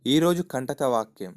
ఈరోజు కంటక వాక్యం.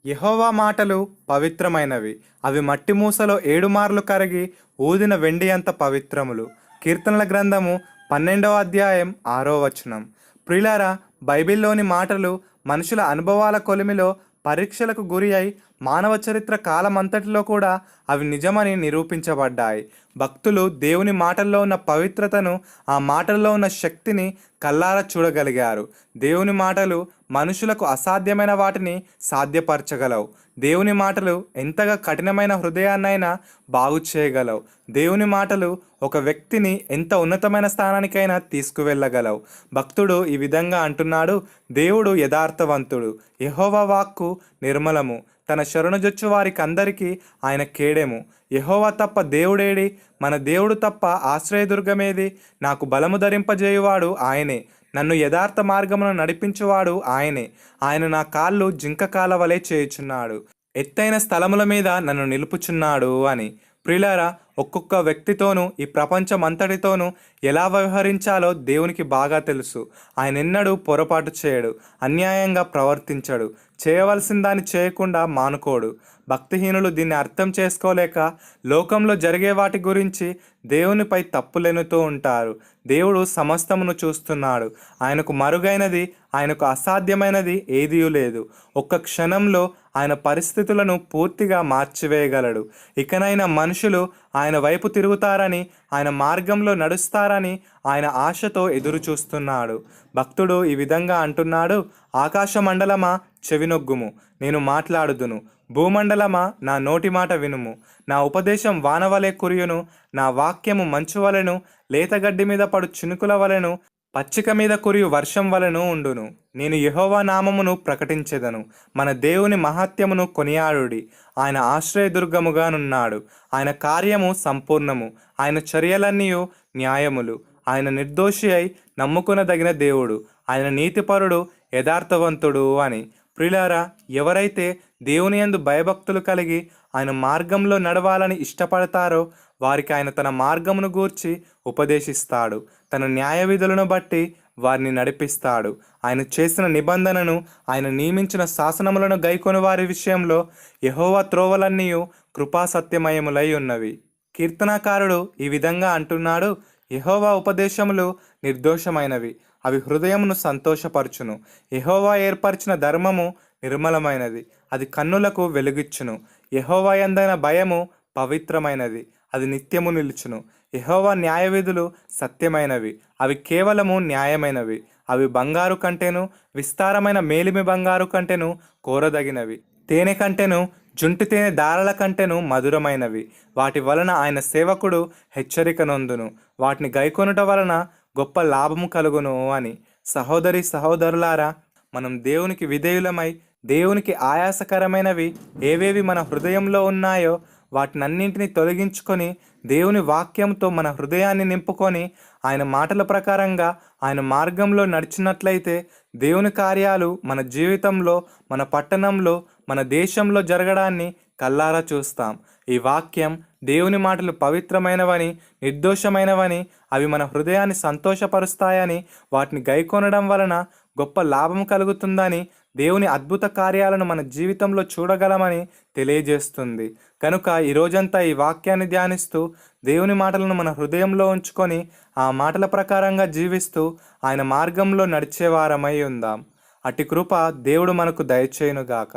యెహోవా మాటలు పవిత్రమైనవి, అవి మట్టి మూసలో 7 మార్లు కరిగి ఊదిన వెండి అంత పవిత్రములు. కీర్తనల గ్రంథము 12వ అధ్యాయం 6వ వచనం. ప్రియులారా, బైబిల్లోని మాటలు మనుషుల అనుభవాల కొలిమిలో పరీక్షలకు గురి అయి మానవ చరిత్ర కాలమంతటిలో కూడా అవి నిజమని నిరూపించబడ్డాయి. భక్తులు దేవుని మాటల్లో ఉన్న పవిత్రతను, ఆ మాటల్లో ఉన్న శక్తిని కల్లారా చూడగలిగారు. దేవుని మాటలు మనుషులకు అసాధ్యమైన వాటిని సాధ్యపరచగలవు. దేవుని మాటలు ఎంతగా కఠినమైన హృదయాన్నైనా బాగు చేయగలవు. దేవుని మాటలు ఒక వ్యక్తిని ఎంత ఉన్నతమైన స్థానానికైనా తీసుకువెళ్ళగలవు. భక్తుడు ఈ విధంగా అంటున్నాడు: దేవుడు యథార్థవంతుడు, యెహోవా వాక్కు నిర్మలము, తన శరణుజొచ్చు వారికి అందరికీ ఆయన కేడెము. యెహోవా తప్ప దేవుడేడి? మన దేవుడు తప్ప ఆశ్రయదుర్గమేది? నాకు బలము ధరింపజేయువాడు ఆయనే, నన్ను యథార్థ మార్గమును నడిపించువాడు ఆయనే. ఆయన నా కాళ్ళు జింక కాల వలె చేయుచున్నాడు, ఎత్తైన స్థలముల మీద నన్ను నిలుపుచున్నాడు అని. ప్రియులారా, ఒక్కొక్క వ్యక్తితోనూ ఈ ప్రపంచం అంతటితోనూ ఎలా వ్యవహరించాలో దేవునికి బాగా తెలుసు. ఆయన ఎన్నడూ పొరపాటు చేయడు, అన్యాయంగా ప్రవర్తించడు, చేయవలసిన దాన్ని చేయకుండా మానుకోడు. భక్తిహీనులు దీన్ని అర్థం చేసుకోలేక లోకంలో జరిగే వాటి గురించి దేవునిపై తప్పులెనుతూ ఉంటారు. దేవుడు సమస్తమును చూస్తున్నాడు. ఆయనకు మరుగైనది, ఆయనకు అసాధ్యమైనది ఏదీ లేదు. ఒక్క క్షణంలో ఆయన పరిస్థితులను పూర్తిగా మార్చివేయగలడు. ఇకనైనా మనుషులు ఆయన వైపు తిరుగుతారని, ఆయన మార్గంలో నడుస్తారని ఆయన ఆశతో ఎదురు చూస్తున్నాడు. భక్తుడు ఈ విధంగా అంటున్నాడు: ఆకాశ మండలమా చెవినొగ్గుము, నేను మాట్లాడుదును. భూమండలమా నా నోటి మాట వినుము. నా ఉపదేశం వానవలె కురియును, నా వాక్యము మంచు వలెను, లేతగడ్డి మీద పడు చినుకుల వలెను, పచ్చిక మీద కురియు వర్షం వలెను ఉండును. నేను యెహోవా నామమును ప్రకటించెదను, మన దేవుని మహాత్యమును కొనియాడుడి. ఆయన ఆశ్రయదుర్గముగానున్నాడు, ఆయన కార్యము సంపూర్ణము, ఆయన చర్యలన్నీయు న్యాయములు. ఆయన నిర్దోషి అయి నమ్ముకొనదగిన దేవుడు, ఆయన నీతిపరుడు, యథార్థవంతుడు అని. ప్రియులారా, ఎవరైతే దేవుని యందు భయభక్తులు కలిగి ఆయన మార్గంలో నడవాలని ఇష్టపడతారో వారికి ఆయన తన మార్గమును గూర్చి ఉపదేశిస్తాడు. తన న్యాయ విధులను బట్టి వారిని నడిపిస్తాడు. ఆయన చేసిన నిబంధనను, ఆయన నియమించిన శాసనములను గైకొని వారి విషయంలో యెహోవా త్రోవలన్నీయు కృపాసత్యమయములై ఉన్నవి. కీర్తనాకారుడు ఈ విధంగా అంటున్నాడు: యెహోవా ఉపదేశములు నిర్దోషమైనవి, అవి హృదయమును సంతోషపరచును. యెహోవా ఏర్పరిచిన ధర్మము నిర్మలమైనది, అది కన్నులకు వెలుగిచ్చును. యెహోవా యందైన భయము పవిత్రమైనది, అది నిత్యము నిలుచును. యెహోవా న్యాయవిధులు సత్యమైనవి, అవి కేవలము న్యాయమైనవి. అవి బంగారు కంటేను, విస్తారమైన మేలిమి బంగారు కంటేను కోరదగినవి, తేనె కంటేను, జుంటి తేనె దారల కంటేను మధురమైనవి. వాటి వలన ఆయన సేవకుడు హెచ్చరిక నొందును, వాటిని గైకొనుట వలన గొప్ప లాభము కలుగును అని. సహోదరి సహోదరులారా, మనం దేవునికి విధేయులమై దేవునికి ఆయాసకరమైనవి ఏవేవి మన హృదయంలో ఉన్నాయో వాటినన్నింటినీ తొలగించుకొని దేవుని వాక్యంతో మన హృదయాన్ని నింపుకొని ఆయన మాటల ప్రకారంగా ఆయన మార్గంలో నడిచినట్లయితే దేవుని కార్యాలు మన జీవితంలో, మన పట్టణంలో, మన దేశంలో జరగడాన్ని కల్లారా చూస్తాం. ఈ వాక్యం, దేవుని మాటలు పవిత్రమైనవని, నిర్దోషమైనవని, అవి మన హృదయాన్ని సంతోషపరుస్తాయని, వాటిని గైకొనడం వలన గొప్ప లాభం కలుగుతుందని, దేవుని అద్భుత కార్యాలను మన జీవితంలో చూడగలమని తెలియజేస్తుంది. కనుక ఈరోజంతా ఈ వాక్యాన్ని ధ్యానిస్తూ దేవుని మాటలను మన హృదయంలో ఉంచుకొని ఆ మాటల ప్రకారంగా జీవిస్తూ ఆయన మార్గంలో నడిచేవారమై ఉందాం. అట్టి కృప దేవుడు మనకు దయచేయునుగాక.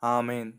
ఆమేన్.